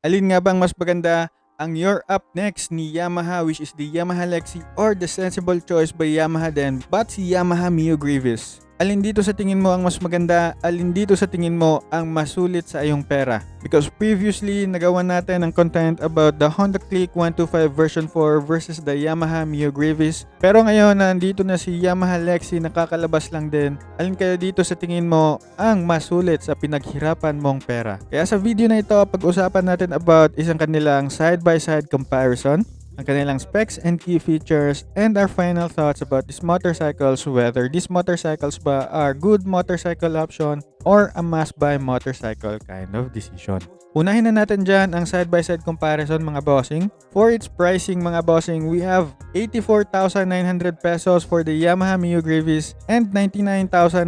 Alin nga bang mas maganda? Ang You're Up Next ni Yamaha, which is the Yamaha Lexi, or the sensible choice by Yamaha din, but si Yamaha Mio Grievous? Alin dito sa tingin mo ang mas maganda? Alin dito sa tingin mo ang masulit sa iyong pera? Because previously, nagawa natin ang content about the Honda Click 125 version 4 versus the Yamaha Mio Grievous. Pero ngayon, nandito na si Yamaha Lexi, nakakalabas lang din. Alin kaya dito sa tingin mo ang masulit sa pinaghirapan mong pera? Kaya sa video na ito, pag-usapan natin about isang kanilang side-by-side comparison, ang kanilang specs and key features, and our final thoughts about these motorcycles, whether these motorcycles ba are good motorcycle option or a must-buy motorcycle kind of decision. Unahin na natin dyan ang side-by-side comparison mga bossing. For its pricing mga bossing, we have 84,900 pesos for the Yamaha Mio Grievous and 99,900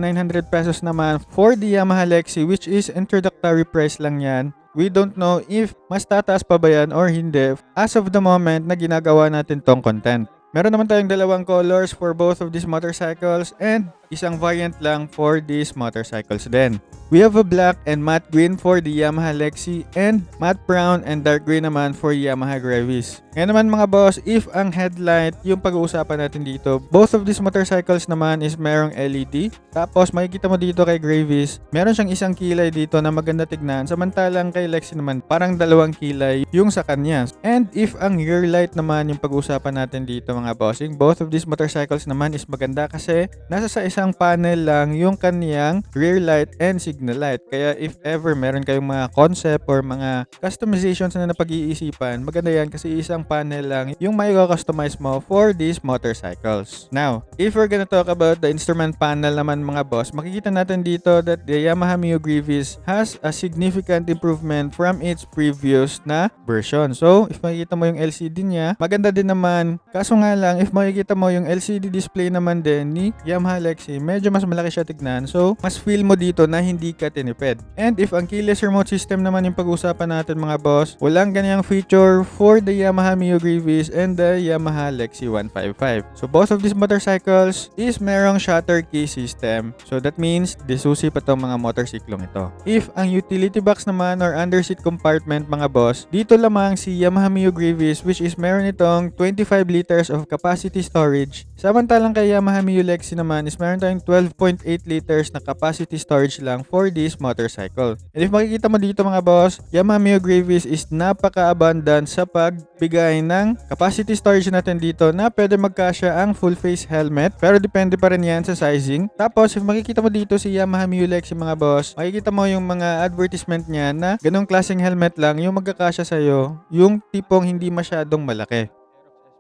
pesos naman for the Yamaha Lexi, which is introductory price lang yan. We don't know if mas tataas pa ba yan or hindi as of the moment na ginagawa natin tong content. Meron naman tayong dalawang colors for both of these motorcycles and isang variant lang for these motorcycles din. We have a black and matte green for the Yamaha Lexi and matte brown and dark green naman for Yamaha Grievous. Ngayon naman mga boss, if ang headlight yung pag-uusapan natin dito, both of these motorcycles naman is merong LED. Tapos makikita mo dito kay Grievous, meron siyang isang kilay dito na maganda tignan. Samantalang kay Lexi naman, parang dalawang kilay yung sa kanya. And if ang rear light naman yung pag-uusapan natin dito mga bossing, both of these motorcycles naman is maganda kasi nasa sa isang panel lang yung kaniyang rear light and signal light. Kaya if ever meron kayong mga concept or mga customizations na napag-iisipan, maganda yan kasi isang panel lang yung may customize mo for these motorcycles. Now, if we're gonna talk about the instrument panel naman mga boss, makikita natin dito that the Yamaha Mio Grievous has a significant improvement from its previous na version. So, if makikita mo yung LCD niya, maganda din naman. Kaso nga lang, if makikita mo yung LCD display naman din ni Yamaha Lexi, medyo mas malaki siya tignan. So, mas feel mo dito na hindi ka tinipid. And if ang keyless remote system naman yung pag-usapan natin mga boss, walang ganyang feature for the Yamaha Mio Grievous and the Yamaha Lexi 155. So, both of these motorcycles is merong shutter key system. So, that means disusi pa tong mga motorsiklong ito. If ang utility box naman or underseat compartment mga boss, dito lamang si Yamaha Mio Grievous which is meron itong 25 liters of capacity storage. Samantalang kay Yamaha Mio Lexi naman is meron tayong 12.8 liters na capacity storage lang for this motorcycle. And if makikita mo dito mga boss, Yamaha Mio Grievous is napaka-abundant sa pagbigay ng capacity storage natin dito na pwede magkasya ang full face helmet pero depende pa rin yan sa sizing. Tapos if makikita mo dito si Yamaha Mio Lexi mga boss, makikita mo yung mga advertisement niya na ganong klaseng helmet lang yung magkakasya sa'yo, yung tipong hindi masyadong malaki.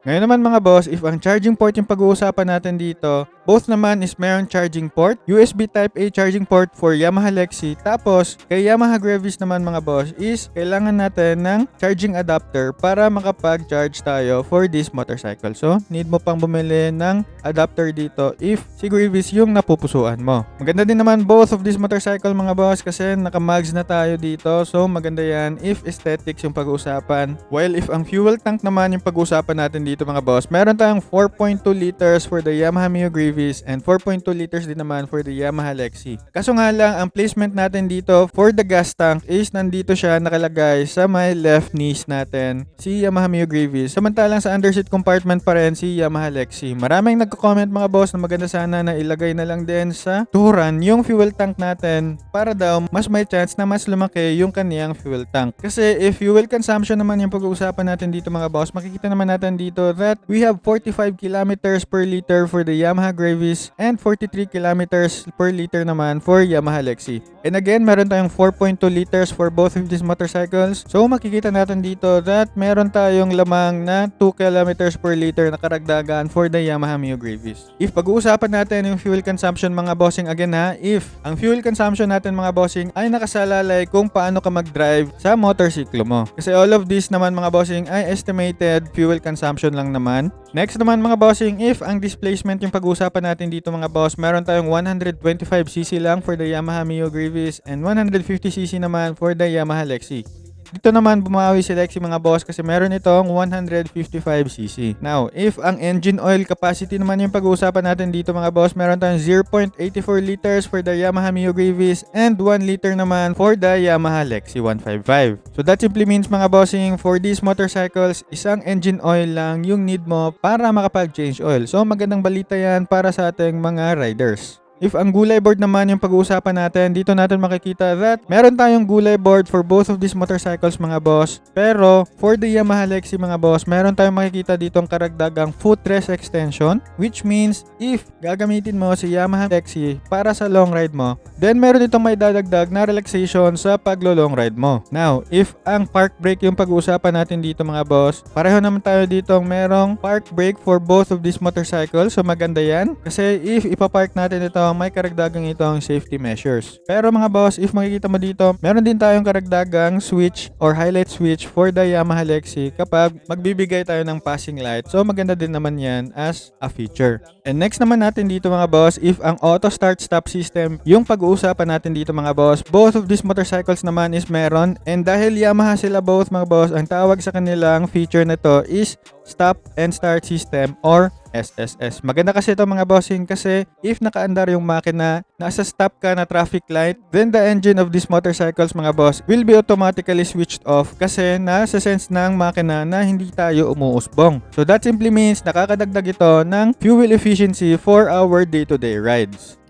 Ngayon naman mga boss, if ang charging port yung pag-uusapan natin dito, both naman is meron charging port, USB Type-A charging port for Yamaha Lexi. Tapos, kay Yamaha Grievous naman mga boss is kailangan natin ng charging adapter para makapag-charge tayo for this motorcycle. So, need mo pang bumili ng adapter dito if si Grievous yung napupusuan mo. Maganda din naman both of these motorcycle mga boss kasi naka-mags na tayo dito. So, maganda yan if aesthetics yung pag-uusapan. While if ang fuel tank naman yung pag-uusapan natin dito mga boss, meron tayong 4.2 liters for the Yamaha Mio Grievous and 4.2 liters din naman for the Yamaha Lexi. Kaso nga lang, ang placement natin dito for the gas tank is nandito siya nakalagay sa may left knees natin, si Yamaha Mio Grievous. Samantalang sa underseat compartment pa rin si Yamaha Lexi. Maraming nagko-comment mga boss na maganda sana na ilagay na lang din sa turan yung fuel tank natin para daw mas may chance na mas lumaki yung kaniyang fuel tank. Kasi if fuel consumption naman yung pag-uusapan natin dito mga boss, makikita naman natin dito that we have 45 kilometers per liter for the Yamaha Grievous and 43 kilometers per liter naman for Yamaha Lexi. And again, meron tayong 4.2 liters for both of these motorcycles. So makikita natin dito that meron tayong lamang na 2 kilometers per liter na karagdagan for the Yamaha Mio Grievous. If pag-uusapan natin yung fuel consumption mga bossing again ha, if ang fuel consumption natin mga bossing ay nakasalalay kung paano ka mag-drive sa motorsiklo mo. Kasi all of this naman mga bossing ay estimated fuel consumption lang naman. Next naman mga bossing, if ang displacement yung pag-uusapan natin dito mga boss, meron tayong 125cc lang for the Yamaha Mio Grievous and 150cc naman for the Yamaha Lexi. Dito naman bumawi si Lexi mga boss kasi meron itong 155cc. Now, if ang engine oil capacity naman yung pag-uusapan natin dito mga boss, meron tayong 0.84 liters for the Yamaha Mio Gravis and 1 liter naman for the Yamaha Lexi 155. So that simply means mga bossing, for these motorcycles, isang engine oil lang yung need mo para makapag-change oil. So magandang balita yan para sa ating mga riders. If ang gulay board naman yung pag-uusapan natin, dito natin makikita that meron tayong gulay board for both of these motorcycles mga boss. Pero for the Yamaha Lexi mga boss, meron tayong makikita ditong karagdagang footrest extension, which means if gagamitin mo si Yamaha Lexi para sa long ride mo, then meron ditong may dadagdag na relaxation sa paglo-long ride mo. Now, if ang park brake yung pag-uusapan natin dito mga boss, pareho naman tayo ditong merong park brake for both of these motorcycles. So maganda yan kasi if ipapark natin ito, may karagdagang itong safety measures. Pero mga boss, if makikita mo dito, meron din tayong karagdagang switch or highlight switch for the Yamaha Lexi kapag magbibigay tayo ng passing light. So maganda din naman yan as a feature. And next naman natin dito mga boss, if ang auto start stop system yung pag-uusapan natin dito mga boss, both of these motorcycles naman is meron. And dahil Yamaha sila both mga boss, ang tawag sa kanilang feature na to is stop and start system or SSS. Maganda kasi ito mga bossing kasi if nakaandar yung makina, nasa stop ka na traffic light, then the engine of these motorcycles mga boss will be automatically switched off kasi nasa sense ng makina na hindi tayo umuusbong. So that simply means nakakadagdag ito ng fuel efficiency for our day-to-day rides.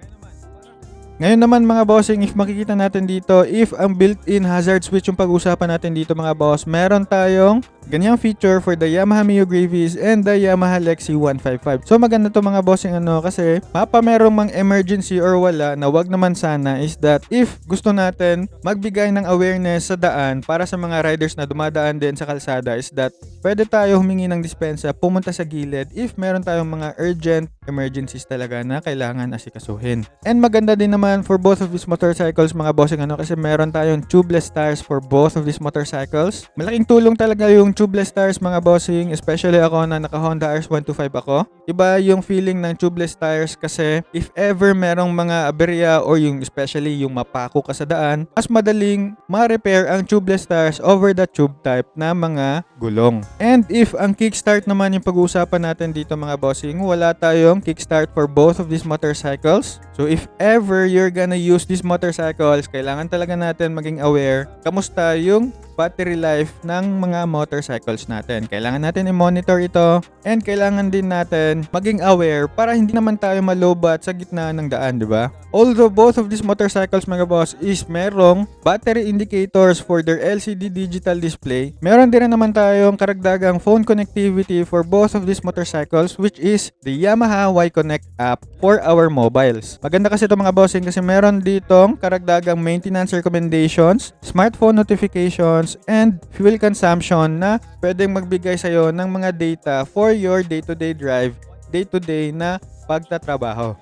Ngayon naman mga bossing, if makikita natin dito, if ang built-in hazard switch yung pag-usapan natin dito mga boss, meron tayong ganyang feature for the Yamaha Mio Gravis and the Yamaha Lexi 155. So maganda to mga bossing kasi mapa merong mang emergency or wala na wag naman sana is that if gusto natin magbigay ng awareness sa daan para sa mga riders na dumadaan din sa kalsada is that pwede tayo humingi ng dispensa, pumunta sa gilid if meron tayong mga urgent emergencies talaga na kailangan asikasuhin. And maganda din naman for both of these motorcycles mga bossing kasi meron tayong tubeless tires for both of these motorcycles. Malaking tulong talaga yung tubeless tires mga bossing, especially ako na naka Honda RS125 ako. Iba yung feeling ng tubeless tires kasi if ever merong mga aberya or yung especially yung mapako ka sa daan, mas madaling ma-repair ang tubeless tires over the tube type na mga gulong. And if ang kickstart naman yung pag-uusapan natin dito mga bossing, wala tayong kickstart for both of these motorcycles. So if ever you're gonna use these motorcycles, kailangan talaga natin maging aware kamusta yung battery life ng mga motorcycles natin. Kailangan natin i-monitor ito and kailangan din natin maging aware para hindi naman tayo malobat sa gitna ng daan, di ba? Although both of these motorcycles mga boss is merong battery indicators for their LCD digital display, meron din naman tayong karagdagang phone connectivity for both of these motorcycles which is the Yamaha Y-Connect app for our mobiles. Maganda kasi ito mga bossing kasi meron ditong karagdagang maintenance recommendations, smartphone notifications, and fuel consumption na pwedeng magbigay sa'yo ng mga data for your day-to-day drive, day-to-day na pagtatrabaho.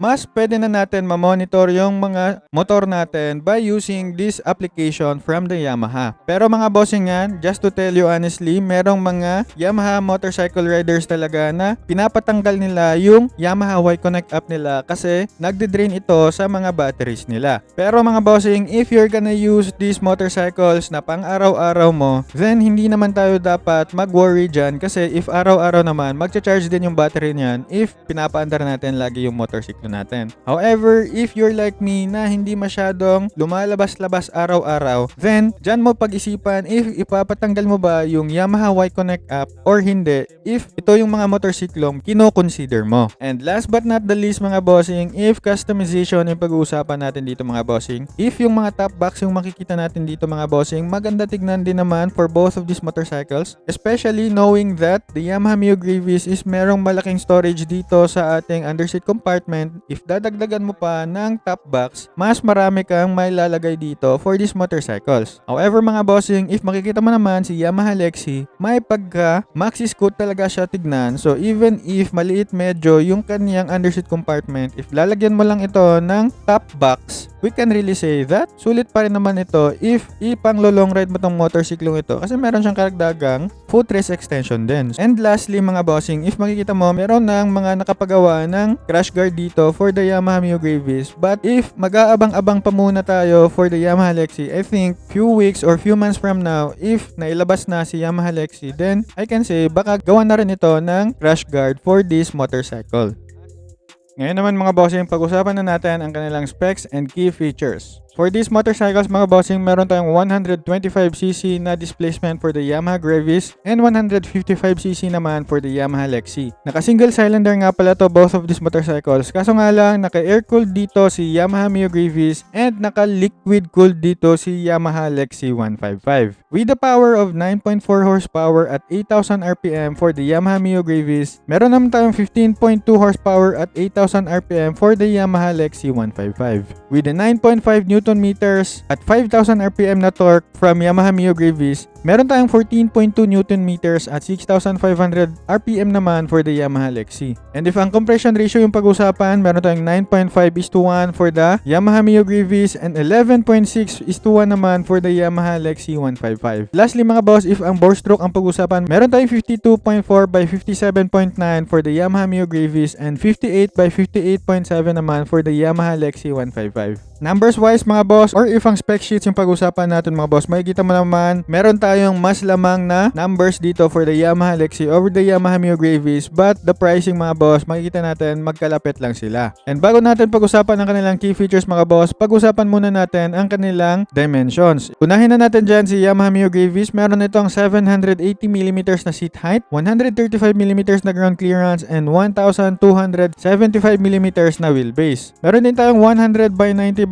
Mas pwede na natin mamonitor yung mga motor natin by using this application from the Yamaha. Pero mga bossing yan, just to tell you honestly, merong mga Yamaha motorcycle riders talaga na pinapatanggal nila yung Yamaha Y-Connect app nila kasi nagde-drain ito sa mga batteries nila. Pero mga bossing, if you're gonna use these motorcycles na pang araw-araw mo, then hindi naman tayo dapat mag-worry dyan kasi if araw-araw naman, magcha-charge din yung battery niyan if pinapaandar natin lagi yung motorsiklo natin. However, if you're like me na hindi masyadong lumalabas-labas araw-araw, then dyan mo pag-isipan if ipapatanggal mo ba yung Yamaha Y-Connect app or hindi if ito yung mga motorsiklong kino-consider mo. And last but not the least mga bossing, if customization yung pag-uusapan natin dito mga bossing, if yung mga top box yung makikita natin dito mga bossing, maganda tignan din naman for both of these motorcycles, especially knowing that the Yamaha Mio Gravis is merong malaking storage dito sa ating underseat compartment. If dadagdagan mo pa ng top box, mas marami kang may lalagay dito for these motorcycles. However mga bossing, if makikita mo naman si Yamaha Lexi, may pagka maxi scoot talaga siya tignan. So even if maliit medyo yung kaniyang underseat compartment, if lalagyan mo lang ito ng top box, we can really say that sulit pa rin naman ito if ipang long ride mo tong motorcyclong ito kasi meron siyang karagdagang footrest extension din. And lastly mga bossing, if makikita mo, meron ng mga nakapagawa ng crash guard dito for the Yamaha Mio Gravis. But if mag-aabang-abang pa muna tayo for the Yamaha Lexi, I think few weeks or few months from now, if nailabas na si Yamaha Lexi, then I can say baka gawa na rin ito ng crash guard for this motorcycle. Ngayon naman mga bossing, pag-usapan na natin ang kanilang specs and key features. For these motorcycles mga bossing, meron tayong 125cc na displacement for the Yamaha Gravis and 155cc naman for the Yamaha Lexi. Naka-single cylinder nga pala to both of these motorcycles, kaso nga lang naka-air-cooled dito si Yamaha Mio Gravis and naka-liquid cooled dito si Yamaha Lexi 155. With the power of 9.4 horsepower at 8,000 RPM for the Yamaha Mio Gravis, meron naman tayong 15.2 horsepower at 8,000 RPM for the Yamaha Lexi 155. With the 9.5 Newton meters at 5,000 RPM na torque from Yamaha Mio Gravis, meron tayong 14.2 Newton meters at 6,500 RPM naman for the Yamaha Lexi. And if ang compression ratio yung pag-usapan, meron tayong 9.5:1 for the Yamaha Mio Gravis and 11.6:1 naman for the Yamaha Lexi 155. Lastly mga boss, if ang bore stroke ang pag-usapan, meron tayong 52.4/57.9 for the Yamaha Mio Gravis and 58/58.7 naman for the Yamaha Lexi 155. Numbers wise mga boss, or if ang spec sheets yung pag-usapan natin mga boss, makikita mo naman meron tayong mas lamang na numbers dito for the Yamaha Lexi over the Yamaha Mio Gravis, but the pricing mga boss, makikita natin magkalapit lang sila. And bago natin pag-usapan ang kanilang key features mga boss, pag-usapan muna natin ang kanilang dimensions. Unahin na natin dyan si Yamaha Mio Gravis, meron itong 780mm na seat height, 135mm na ground clearance, and 1,275mm na wheelbase. Meron din tayong 100/90/12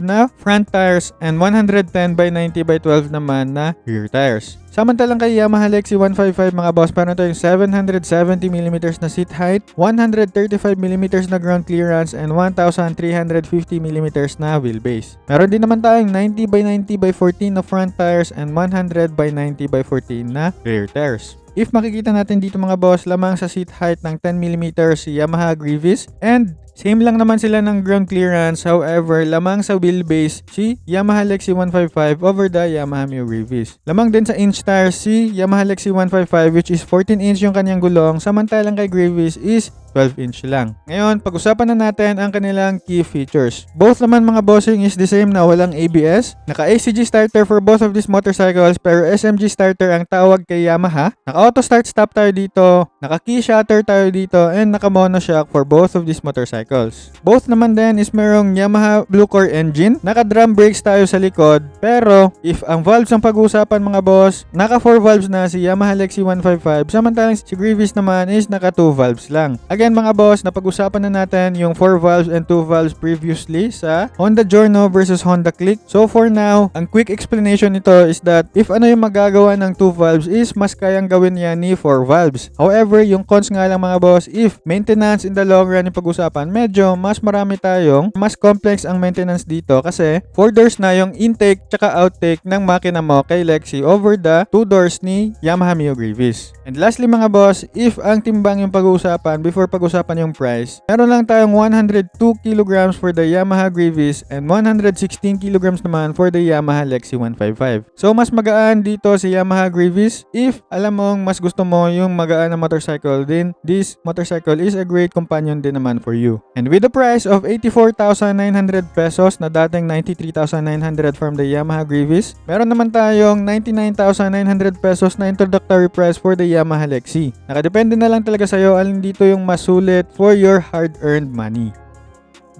na front tires and 110/90/12 naman na rear tires. Samantalang kay Yamaha Lexi 155 mga boss, meron tayong 770mm na seat height, 135mm na ground clearance, and 1,350mm na wheelbase. Meron din naman tayong 90/90/14 na front tires and 100/90/14 na rear tires. If makikita natin dito mga boss, lamang sa seat height ng 10mm si Yamaha Gravis and same lang naman sila ng ground clearance, however, lamang sa wheelbase si Yamaha Lexi 155 over the Yamaha Mio Gravis. Lamang din sa inch tires si Yamaha Lexi 155 which is 14 inch yung kanyang gulong, samantalang kay Gravis is 12 inch lang. Ngayon, pag-usapan na natin ang kanilang key features. Both naman mga bossing is the same na walang ABS. Naka-ACG starter for both of these motorcycles pero SMG starter ang tawag kay Yamaha. Naka-auto start stop tayo dito, naka-key shutter tayo dito, and naka-monoshock for both of these motorcycles. Both naman din is merong Yamaha Blue Core engine. Naka-drum brakes tayo sa likod. Pero, if ang valves ang pag-usapan mga boss, naka-4 valves na si Yamaha Lexi 155, samantalang si Gravis naman is naka-2 valves lang. Again mga boss, napag-usapan na natin yung 4 valves and 2 valves previously sa Honda Giorno versus Honda Click. So for now, ang quick explanation nito is that if ano yung magagawa ng 2 valves is mas kayang gawin yan ni 4 valves. However, yung cons nga lang mga boss, if maintenance in the long run yung pag-usapan, medyo mas marami tayong, mas complex ang maintenance dito kasi 4 doors na yung intake tsaka outtake ng makina mo kay Lexi over the 2 doors ni Yamaha Mio Gravis. And lastly mga boss, if ang timbang yung pag-usapan before pag-usapan yung price, meron lang tayong 102 kilograms for the Yamaha Gravis and 116 kilograms naman for the Yamaha Lexi 155. So mas magaan dito si Yamaha Gravis. If alam mong mas gusto mo yung magaan na motorcycle, then this motorcycle is a great companion din naman for you. And with the price of 84,900 pesos na dating 93,900 from the Yamaha Gravis, meron naman tayong 99,900 pesos na introductory price for the Yamaha Lexi. Nakadepende na lang talaga sa'yo alin dito yung mas sulit for your hard-earned money.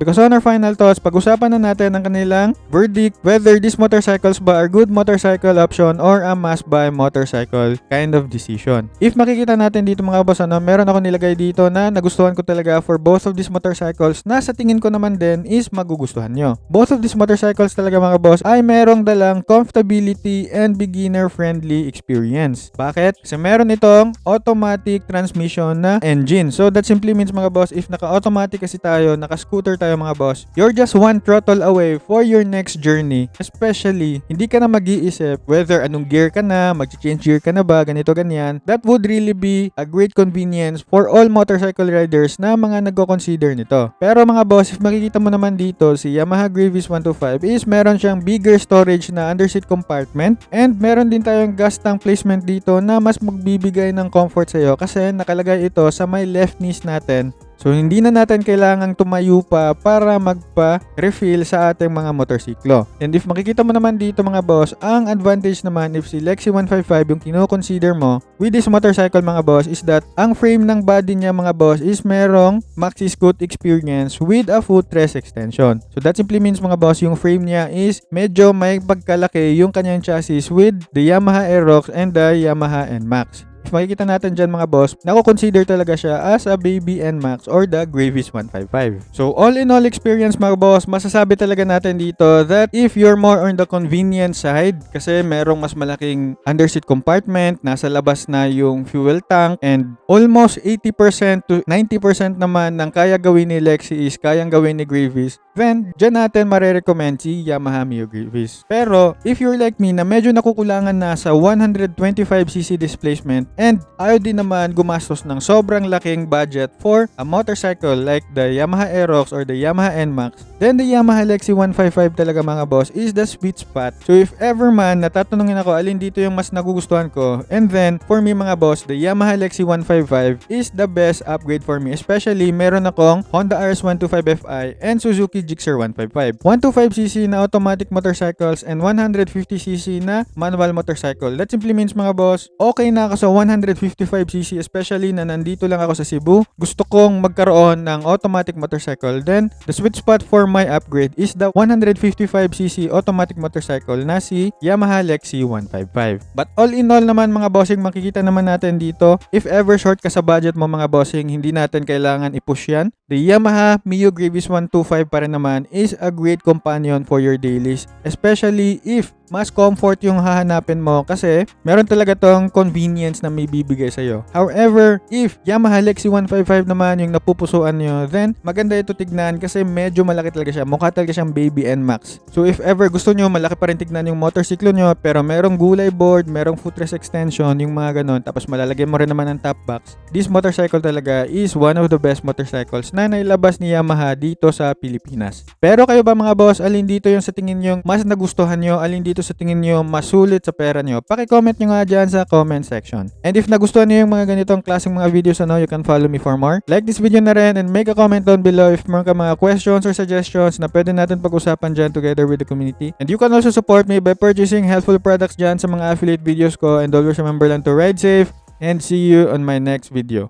Because on our final thoughts, pag-usapan na natin ang kanilang verdict whether these motorcycles ba are good motorcycle option or a must-buy motorcycle kind of decision. If makikita natin dito mga boss, meron ako nilagay dito na nagustuhan ko talaga for both of these motorcycles na sa tingin ko naman din is magugustuhan nyo. Both of these motorcycles talaga mga boss ay merong dalang comfortability and beginner-friendly experience. Bakit? Kasi meron itong automatic transmission na engine. So that simply means mga boss, if naka-automatic kasi tayo, naka-scooter tayo tayo mga boss, you're just one throttle away for your next journey. Especially, hindi ka na mag-iisip whether anong gear ka na, mag-change gear ka na ba, ganito ganyan. That would really be a great convenience for all motorcycle riders na mga nagko-consider nito. Pero mga boss, if makikita mo naman dito, si Yamaha Greavis 125 is meron siyang bigger storage na underseat compartment, and meron din tayong gas tank placement dito na mas magbibigay ng comfort sa'yo kasi nakalagay ito sa may left knees natin. So hindi na natin kailangang tumayo pa para magpa-refill sa ating mga motorsiklo. And if makikita mo naman dito mga boss, ang advantage naman if si Lexi 155 yung kino-consider mo with this motorcycle mga boss is that ang frame ng body niya mga boss is merong Maxi Scoot experience with a footrest extension. So that simply means mga boss, yung frame niya is medyo may pagkalaki yung kanyang chassis with the Yamaha Aerox and the Yamaha NMAX. If makikita natin dyan mga boss, nako-consider talaga siya as a baby NMAX or the Greavis 155. So all in all experience mga boss, masasabi talaga natin dito that if you're more on the convenient side, kasi merong mas malaking underseat compartment, nasa labas na yung fuel tank, and almost 80% to 90% naman ng kaya gawin ni Lexi is kayang gawin ni Greavis, then dyan natin marerecommend si Yamaha Mio Greavis. Pero if you're like me na medyo nakukulangan na sa 125cc displacement and ayaw din naman gumastos ng sobrang laking budget for a motorcycle like the Yamaha Aerox or the Yamaha NMAX, then the Yamaha Lexi 155 talaga mga boss is the sweet spot. So if ever man natatanungin ako alin dito yung mas nagugustuhan ko, and then for me mga boss, the Yamaha Lexi 155 is the best upgrade for me. Especially meron akong Honda RS125 Fi and Suzuki Gixxer 155. 125cc na automatic motorcycles and 150cc na manual motorcycle. That simply means mga boss, okay na ako sa 155cc, especially na nandito lang ako sa Cebu. Gusto kong magkaroon ng automatic motorcycle. Then, the sweet spot for my upgrade is the 155cc automatic motorcycle na si Yamaha Lexi 155. But all in all naman mga bossing, makikita naman natin dito, if ever short ka sa budget mo mga bossing, hindi natin kailangan i-push yan. The Yamaha Mio Greavis 125 pa rin naman is a great companion for your dailies, especially if mas comfort yung hahanapin mo kasi meron talaga tong convenience na may bibigay sa'yo. However, if Yamaha Lexi 155 naman yung napupusuan nyo, then maganda ito tignan kasi medyo malaki talaga siya. Mukha talaga siyang baby NMAX. So if ever gusto nyo malaki pa rin tignan yung motorsiklo nyo pero merong gulay board, merong footrest extension, yung mga ganon, tapos malalagay mo rin naman ng top box, this motorcycle talaga is one of the best motorcycles na nailabas ni Yamaha dito sa Pilipinas. Pero kayo ba mga boss, alin dito yung sa tingin nyo mas nagustuhan nyo, alin dito sa tingin nyo masulit sa pera nyo? Paki-comment nyo nga dyan sa comment section. And if nagustuhan nyo yung mga ganitong klaseng mga videos, you can follow me for more. Like this video na rin and make a comment down below if meron ka mga questions or suggestions na pwede natin pag-usapan dyan together with the community. And you can also support me by purchasing helpful products dyan sa mga affiliate videos ko, and always remember lang to ride safe and see you on my next video.